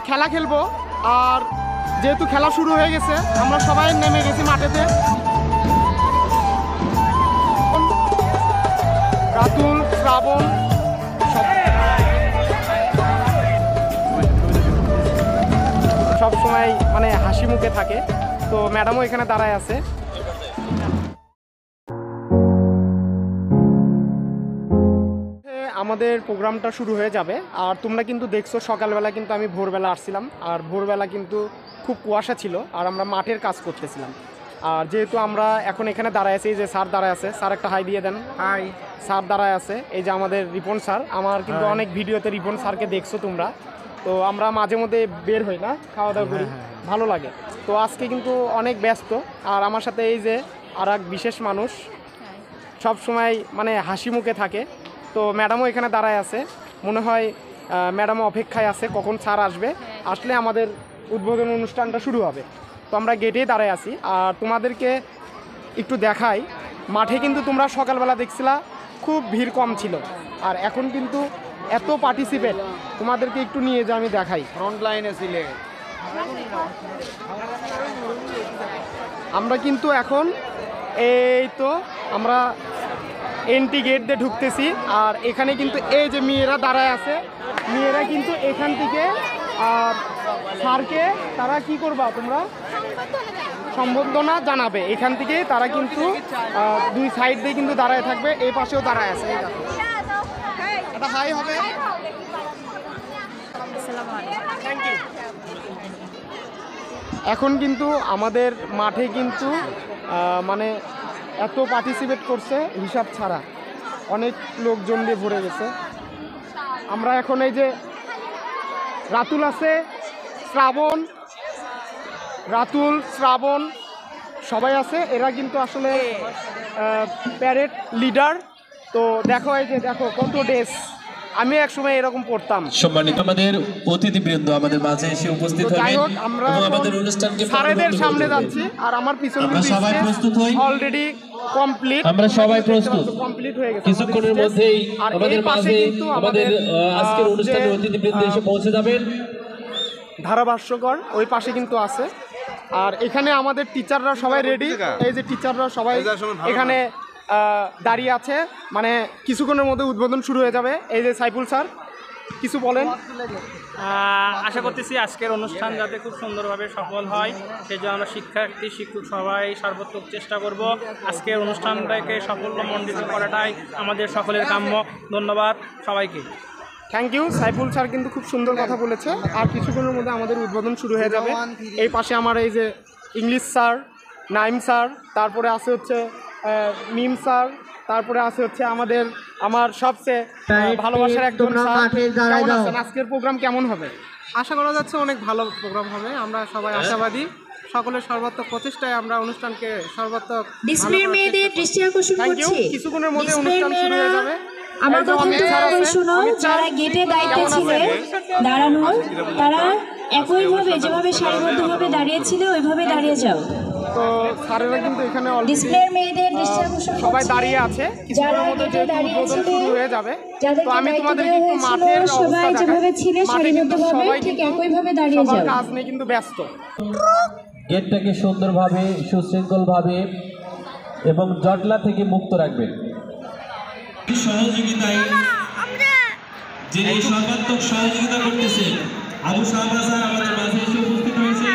খেলা খেলবো। আর যেহেতু খেলা শুরু হয়ে গেছে আমরা সবাই নেমে গেছি মাঠেতে। রাতুল, শ্রাবণ সব সময় মানে হাসি মুখে থাকে। তো ম্যাডামও এখানে দাঁড়ায় আছে। আমাদের প্রোগ্রামটা শুরু হয়ে যাবে। আর তোমরা কিন্তু দেখছো সকালবেলা কিন্তু আমি ভোরবেলা আসছিলাম, আর ভোরবেলা কিন্তু খুব কুয়াশা ছিল আর আমরা মাঠের কাজ করতেছিলাম। আর যেহেতু আমরা এখন এখানে দাঁড়ায় আছি, এই যে স্যার দাঁড়ায় আছে, স্যার একটা হাই দিয়ে দেন। হাই। স্যার দাঁড়ায় আছে, এই যে আমাদের রিপন স্যার। আমার কিন্তু অনেক ভিডিওতে রিপন স্যারকে দেখছো তোমরা। তো আমরা মাঝে মধ্যে বের হই না, খাওয়া দাওয়া করি, ভালো লাগে। তো আজকে কিন্তু অনেক ব্যস্ত। আর আমার সাথে এই যে আর এক বিশেষ মানুষ সব সময় মানে হাসি মুখে থাকে। তো ম্যাডামও এখানে দাঁড়ায় আছে, মনে হয় ম্যাডামও অপেক্ষায় আছে কখন স্যার আসবে, আসলে আমাদের উদ্বোধন অনুষ্ঠানটা শুরু হবে। তো আমরা গেটেই দাঁড়ায় আছি। আর তোমাদেরকে একটু দেখাই, মাঠে কিন্তু তোমরা সকালবেলা দেখছিলা খুব ভিড় কম ছিল, আর এখন কিন্তু এত পার্টিসিপেট। তোমাদেরকে একটু নিয়ে যে আমি দেখাই, ফ্রন্ট লাইনে ছিলে আমরা কিন্তু এখন এই তো আমরা এন্ট্রি গেট দিয়ে ঢুকতেছি। আর এখানে কিন্তু এই যে মেয়েরা দাঁড়ায় আছে, মেয়েরা কিন্তু এখান থেকে স্যারকে তারা কি করবা তোমরা সম্বর্ধনা জানাবে। এখান থেকে তারা কিন্তু দুই সাইড দিয়ে কিন্তু দাঁড়ায় থাকবে, এই পাশেও দাঁড়ায় আছে। এটা হাই হবে। Thank you. এখন কিন্তু আমাদের মাঠে কিন্তু মানে এত পার্টিসিপেট করছে হিসাব ছাড়া, অনেক লোকজন দিয়ে ভরে গেছে। আমরা এখন এই যে রাতুল আছে, শ্রাবণ, রাতুল, শ্রাবণ সবাই আছে, এরা কিন্তু আসলে প্যারেড লিডার। তো দেখো এই যে দেখো কত ড্রেস, আমি একসময় এরকম পড়তাম। সম্মানিত আমাদের অতিথিবৃন্দ আমাদের মাঝে এসে উপস্থিত হবেন এবং আমাদের অনুষ্ঠানকে স্যারেদের সামনে যাচ্ছি। আর আমার পিছনে আমরা সবাই প্রস্তুত হই, অলরেডি কমপ্লিট, আমরা সবাই প্রস্তুত। কমপ্লিট হয়ে গেছে, কিছুক্ষণের মধ্যেই আমাদের মাঝে আমাদের আজকের অনুষ্ঠানের অতিথিবৃন্দ এসে পৌঁছে যাবেন। ধারাভাষ্যকর ওই পাশে কিন্তু আছে। আর এখানে আমাদের টিচাররা সবাই রেডি, এই যে টিচাররা সবাই এখানে দাঁড়িয়ে আছে, মানে কিছুক্ষণের মধ্যে উদ্বোধন শুরু হয়ে যাবে। এই যে সাইফুল স্যার কিছু বলেন। আশা করতেছি আজকের অনুষ্ঠান যাতে খুব সুন্দরভাবে সফল হয়, সেই জন্য আমরা শিক্ষার্থী শিক্ষক সবাই সর্বোত্তম চেষ্টা করব। আজকের অনুষ্ঠানটাকে সাফল্যমণ্ডিত করাটাই আমাদের সকলের কাম্য। ধন্যবাদ সবাইকে। Thank you. সাইফুল স্যার কিন্তু খুব সুন্দর কথা বলেছে। আর কিছুক্ষণের মধ্যে আমাদের উদ্বোধন শুরু হয়ে যাবে। এই পাশে আমার এই যে ইংলিশ স্যার, নাইম স্যার, তারপরে আছে হচ্ছে মিম স্যার, তারপরে আছে হচ্ছে আমার সবচেয়ে ভালোবাসার একজন স্যার। কেমন আছেন? আজকের প্রোগ্রাম কেমন হবে? আশা করা যাচ্ছে অনেক ভালো প্রোগ্রাম হবে। আমরা সবাই আশাবাদী। সকলের সর্বাত্মক প্রচেষ্টায় আমরা অনুষ্ঠানকে সর্বাত্মক ডিসপ্লের মেয়েদের দৃষ্টি আকর্ষণ করছি। কিছুক্ষণের মধ্যে অনুষ্ঠান শুরু হয়ে যাবে। আমার কথাটা শোনো, যারা গেটে দায়িত্বে ছিলেন দাঁড়ানোর, তারা একইভাবে যেভাবে সারিবদ্ধভাবে দাঁড়িয়েছিল ওইভাবে দাঁড়িয়ে যাও। তো স্যারেরা কিন্তু এখানে ডিসপ্লের মেয়েদের দৃষ্টি আকর্ষণ সবাই দাঁড়িয়ে আছে, কিছুক্ষণের মধ্যে উদ্বোধন শুরু হয়ে যাবে। তো আমি তোমাদেরকে একটু মাঠের সবাই যেভাবে ছিল সারিবদ্ধভাবে ঠিক একইভাবে দাঁড়িয়ে যাও। কাজ নিয়ে কিন্তু ব্যস্ত। গেটটাকে সুন্দরভাবে সুশৃঙ্খলভাবে এবং জটলা থেকে মুক্ত রাখবেন। সহযোগিতায় যিনি সর্বাত্মক সহযোগিতা করতেছেন আবু শাহবাজ স্যার আমাদের মাঝে এসে উপস্থিত হয়েছে।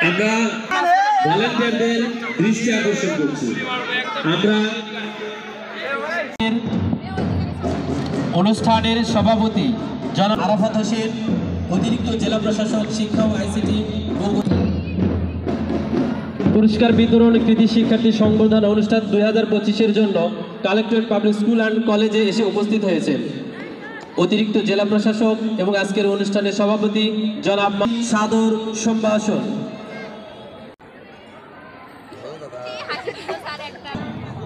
আমরা ভলান্টিয়ারদের দৃষ্টি আকর্ষণ করছি। আমরা অনুষ্ঠানের সভাপতি জনাব আরাফাত হোসেন, অতিরিক্ত জেলা প্রশাসক শিক্ষা ও আইসিটি পুরস্কার বিতরণ কৃতি শিক্ষার্থী সংবর্ধনা অনুষ্ঠান 2025-এর জন্য কালেক্টরেট পাবলিক স্কুল অ্যান্ড কলেজে এসে উপস্থিত হয়েছে অতিরিক্ত জেলা প্রশাসক এবং আজকের অনুষ্ঠানের সভাপতি জনাব সাদর সম্ভাষণ।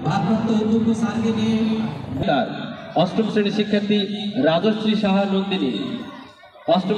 ভারপ্রাপ্ত অধ্যক্ষ স্যারকে নিয়ে অষ্টম শ্রেণীর শিক্ষার্থী রাজশ্রী সাহা নন্দিনী, অষ্টম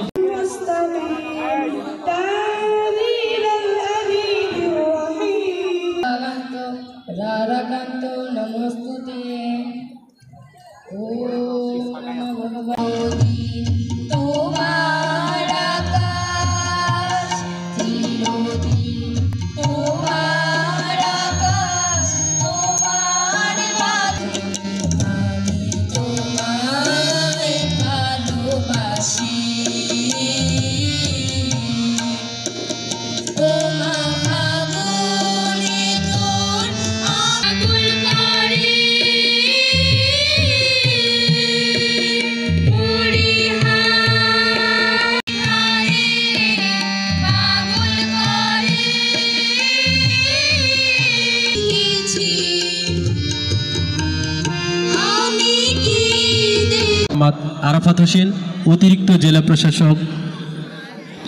আরাফাত হোসেন, অতিরিক্ত জেলা প্রশাসক,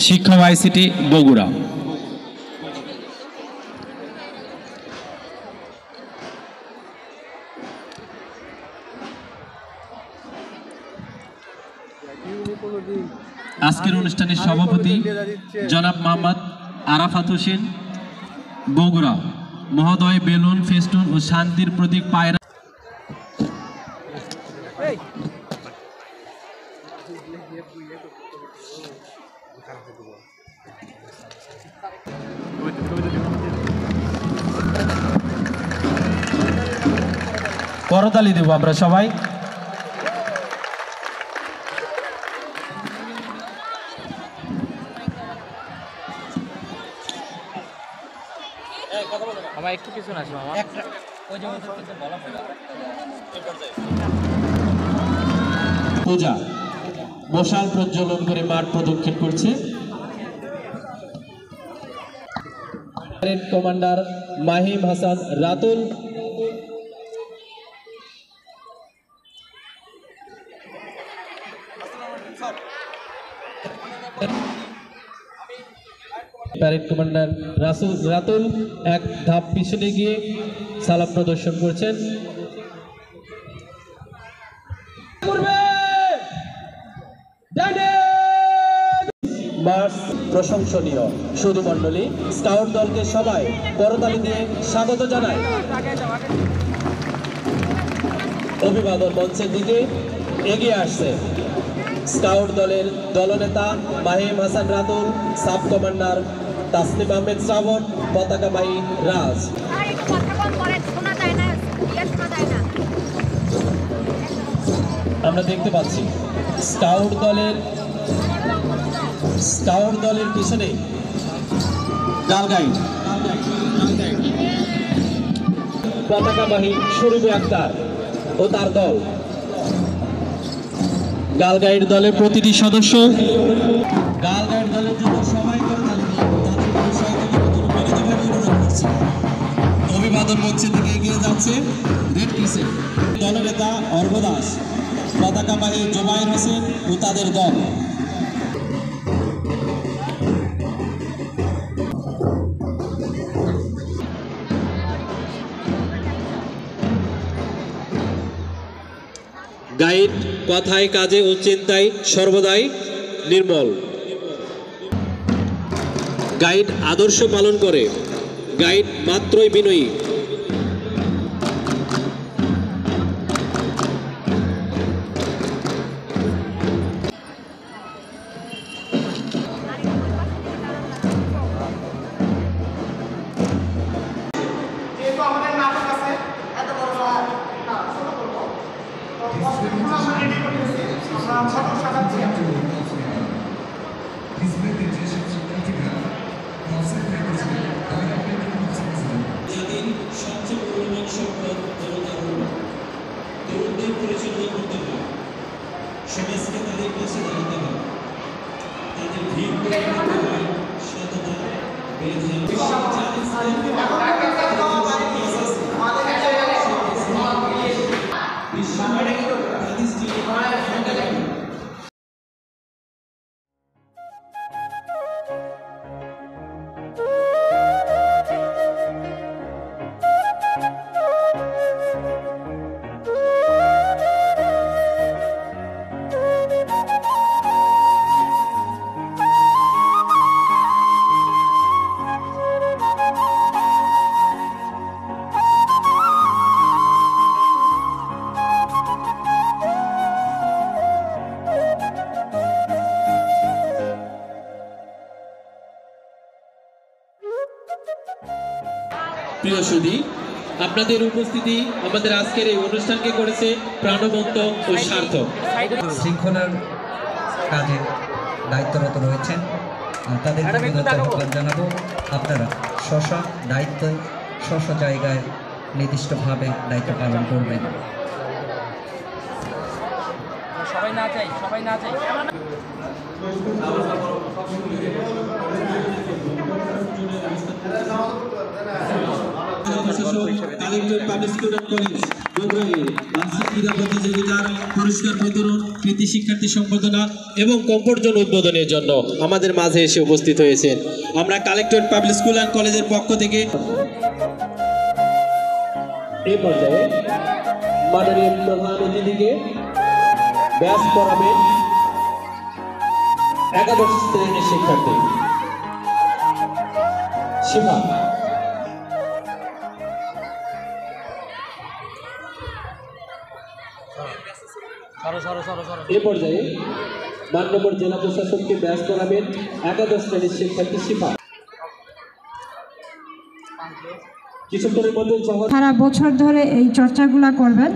শিক্ষা ও আইসিটি, বগুড়া। আজকের অনুষ্ঠানের সভাপতি জনাব মোহাম্মদ আরাফাত হোসেন, বগুড়া মহোদয় বেলুন, ফেস্টুন ও শান্তির প্রতীক পায়রা করতালি দেব আমরা সবাই। পূজা মশাল প্রজ্বলন করে মাঠ প্রদক্ষিণ করছে। Commander Mahim Hasan Ratul, parade commander Ratul এক ধাপ পিছনে গিয়ে সালাম প্রদর্শন করছেন। মার্চ প্রশংসনীয়। সুধী মণ্ডলী, স্কাউট দলকে সবাই করতালি দিয়ে স্বাগত জানায়। অভিবাদন মঞ্চের দিকে এগিয়ে আসছে স্কাউট দলের দলনেতা মাহিম হাসান রাতুল, সাব কমান্ডার তাসনিম আহমেদ শ্রাবণ, পতাকাবাহী রাজ। আমরা দেখতে পাচ্ছি স্কাউট দলের পিছনে গার্ল গাইড, পতাকাবাহী শরীফ আক্তার ও তার দল। গার্ল গাইড দলের প্রতিটি সদস্য গার্ল গাইড দলের জন্য সবাই অভিবাদন মঞ্চের দিকে এগিয়ে যাচ্ছে রেড ক্রিসেন্ট দলনেতা অর্ঘ দাস, পতাকাবাহী জোবায়ের হোসেন ও তাদের দল। গাইড কথায় কাজে ও চিন্তায় সর্বদাই নির্মল। গাইড আদর্শ পালন করে। গাইড মাত্রই বিনয়ী। যেহেতু আমাদের নাটক আছে এত বড় না ছোট করবো, তো কষ্টগুলো আমরা রেডি করতেছি, আমরা ফটো সাজাচ্ছি। জাতির সবচেয়ে মূল্যবান সম্পদ তরুণদের পরিচালনা করতে হয়, সমাজকে তাদের পাশে দাঁড়াতে হয়, তাদের ভিড় করে নিতে হয়, সততা প্রিয় সুধী, আপনাদের উপস্থিতি আমাদের আজকের এই অনুষ্ঠানকে করেছে প্রাণবন্ত ও সার্থক। শৃঙ্খলার কাজে দায়িত্বরত রয়েছেন, তাদের আহ্বান জানাবো আপনারা স্ব দায়িত্ব স্ব জায়গায় নির্দিষ্টভাবে দায়িত্ব পালন করবেন। সবাই না চাই collector public school and college বগুড়ায় বার্ষিক ক্রীড়া প্রতিযোগিতার পুরস্কার বিতরণ, কৃতি শিক্ষার্থী সম্বর্ধনা এবং কম্ফোর্ট জোন উদ্বোধনের জন্য আমাদের মাঝে এসে উপস্থিত হয়েছেন। আমরা কালেক্টর পাবলিক স্কুল অ্যান্ড কলেজের পক্ষ থেকে এই পর্যায়ে মাননীয় প্রধান অতিথিকে ব্যাস করাবেন একাদশ শ্রেণীর শিক্ষার্থী শিফা। এ পর্যায়ে মাননীয় জেলা প্রশাসককে ব্যাস করাবেন একাদশ শ্রেণীর শিক্ষার্থী শিফা। কিছুক্ষণের মধ্যে সারা বছর ধরে এই চর্চাগুলো করবেন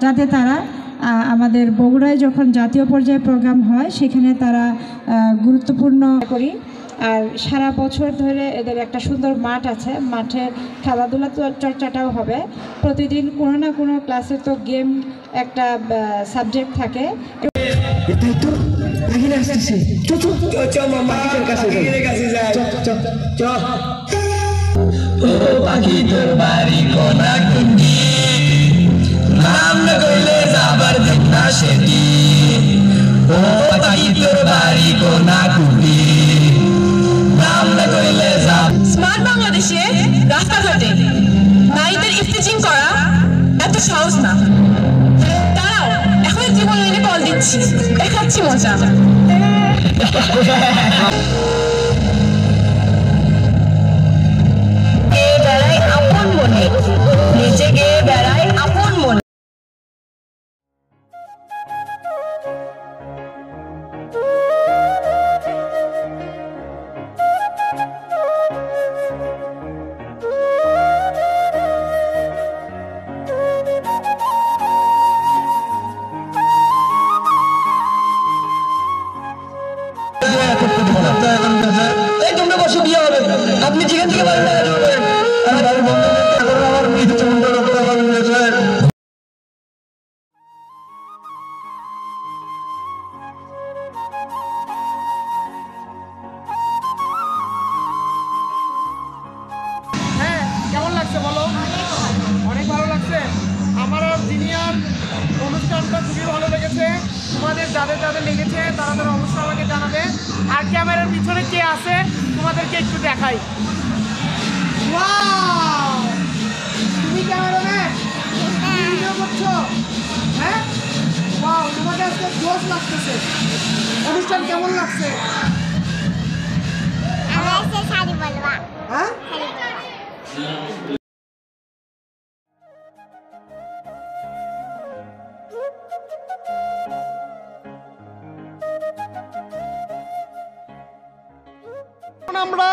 যাতে তারা আমাদের বগুড়ায় যখন জাতীয় পর্যায়ে প্রোগ্রাম হয় সেখানে তারা গুরুত্বপূর্ণ করি। আর সারা বছর ধরে এদের একটা সুন্দর মাঠ আছে, মাঠে খেলাধুলা চর্চাটাও হবে। প্রতিদিন কোনো না কোনো ক্লাসে তো গেম একটা সাবজেক্ট থাকে। স্মার্ট বাংলাদেশে রাস্তাঘাটে নারীদের ইফতিজিং করা এত সহজ না। তারাও এখন জীবন মেনে কল দিচ্ছি, দেখাচ্ছি মজা। বেড়ায় আপন মনে, নিচে গিয়ে বেড়ায় আপন মনে। তোমরা বসে বিয়ে হবে, আপনি যেখান থেকে হ্যাঁ, কেমন লাগছে বলো? অনেক ভালো লাগছে। আমার জিনিয়ার অনুষ্ঠানটা খুবই ভালো লেগেছে। তোমাদের যাদের যাদের লেগেছে তারা তারা অবশ্যই আমাকে জানাবে। আর ক্যামেরার পিছনে কে আছে তোমাদেরকে একটু দেখাই। তুমি ক্যামেরাম্যান, তুমি ভিডিও করছো? হ্যাঁ, ওয়াও, তোমাকে আজকে জোশ লাগতেছে। অনুষ্ঠান কেমন লাগছে? হ্যাঁ, আমরা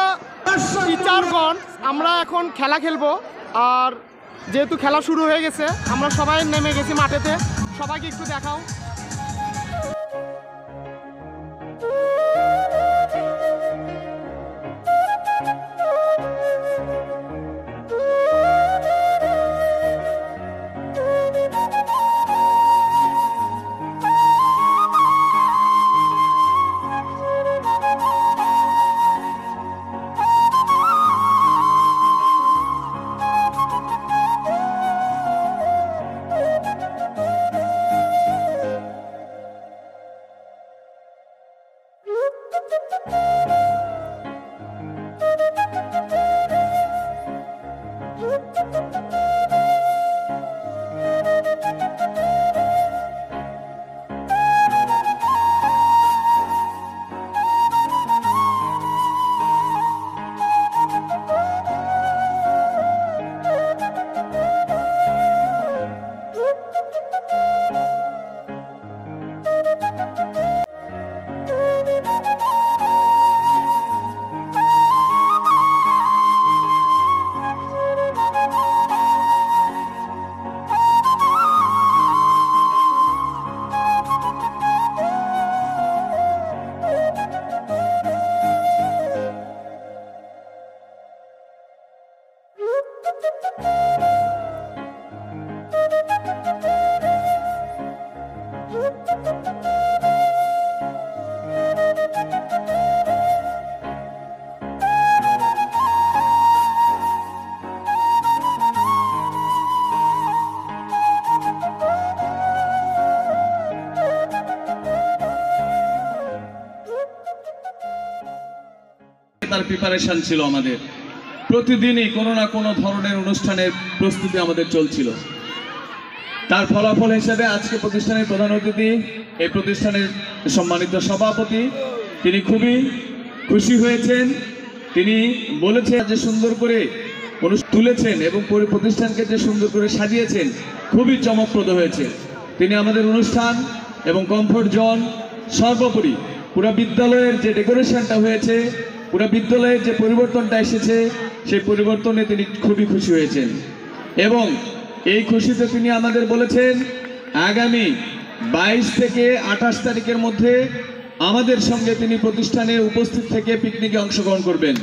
টিচারগণ আমরা এখন খেলা খেলবো। আর যেহেতু খেলা শুরু হয়ে গেছে আমরা সবাই নেমে গেছি মাঠেতে। সবাইকে একটু দেখাও। তার প্রিপারেশন ছিল আমাদের। প্রতিদিনই কোনো না কোনো ধরনের অনুষ্ঠানের প্রস্তুতি আমাদের চলছিল। তার ফলাফল হিসেবে আজকে প্রতিষ্ঠানের প্রধান অতিথি, এই প্রতিষ্ঠানের সম্মানিত সভাপতি, তিনি খুবই খুশি হয়েছেন। তিনি বলেছেন যে সুন্দর করে তুলেছেন এবং প্রতিষ্ঠানকে যে সুন্দর করে সাজিয়েছেন, খুবই চমকপ্রদ হয়েছে। তিনি আমাদের অনুষ্ঠান এবং কমফোর্ট জোন, সর্বোপরি পুরো বিদ্যালয়ের যে ডেকোরেশনটা হয়েছে, পুরো বিদ্যালয়ের যে পরিবর্তনটা এসেছে, সেই পরিবর্তনে তিনি খুবই খুশি হয়েছেন। এবং এই খুশিতে তিনি আমাদের বলেছেন আগামী 22 থেকে 28 তারিখের মধ্যে আমাদের সঙ্গে তিনি প্রতিষ্ঠানে উপস্থিত থেকে পিকনিকে অংশগ্রহণ করবেন।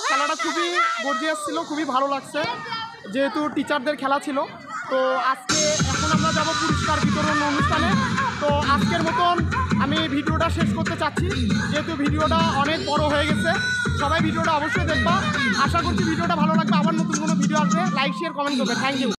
খেলাটা খুবই গর্জিয়াস ছিল, খুবই ভালো লাগছে, যেহেতু টিচারদের খেলা ছিল। তো আজকে এখন আমরা যাব পুরস্কার বিতরণ অনুষ্ঠানে। তো আজকের মতন আমি ভিডিওটা শেষ করতে চাচ্ছি, যেহেতু ভিডিওটা অনেক বড় হয়ে গেছে। সবাই ভিডিওটা অবশ্যই দেখবা, আশা করছি ভিডিওটা ভালো লাগবে। আবার নতুন কোনো ভিডিও আসবে, লাইক শেয়ার কমেন্ট করবে। Thank you.